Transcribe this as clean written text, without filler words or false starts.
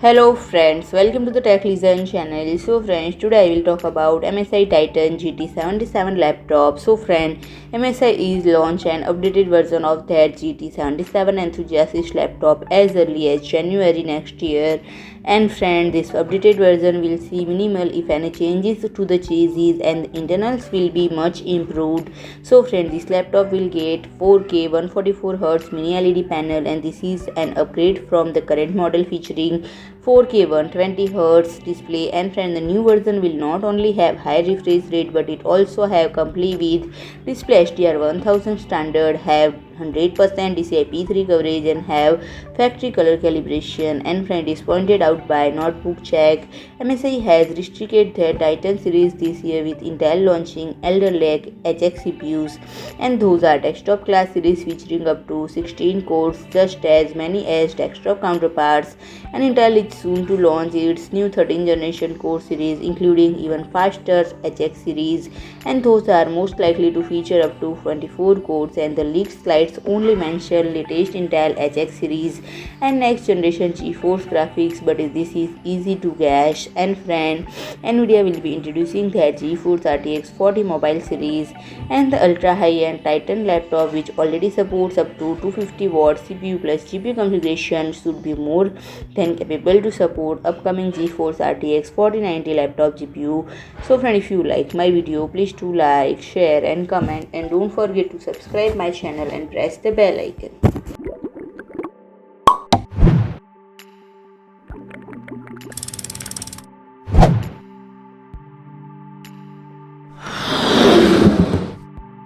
Hello friends, welcome to the Tech Listen channel. So friends, today I will talk about MSI Titan GT77 laptop. So friend, MSI is launch an updated version of their GT77 enthusiast laptop as early as January next year. And friend, this updated version will see minimal if any changes to the chassis and the internals will be much improved. So friend, this laptop will get 4K 144Hz mini LED panel, and this is an upgrade from the current model featuring 4K 120Hz display. And friend, the new version will not only have high refresh rate but it also have complete with display HDR 1000 standard, have 100% DCI-P3 coverage and have factory color calibration. And friend, is pointed out by Notebookcheck, MSI has restricted their Titan series this year with Intel launching Alder Lake-HX CPUs, and those are desktop class series featuring up to 16 cores, just as many as desktop counterparts. And Intel is soon to launch its new 13th generation core series, including even faster HX series, and those are most likely to feature up to 24 cores. And the leaked slides only mention latest Intel HX series and next generation GeForce graphics, but this is easy to guess. And friend, NVIDIA will be introducing their GeForce RTX 40 mobile series, and the ultra high-end Titan laptop, which already supports up to 250-watt CPU+GPU configuration, should be more than capable to support upcoming GeForce RTX 4090 laptop GPU. So friend, if you like my video, please do like, share and comment, and don't forget to subscribe my channel and press the bell icon.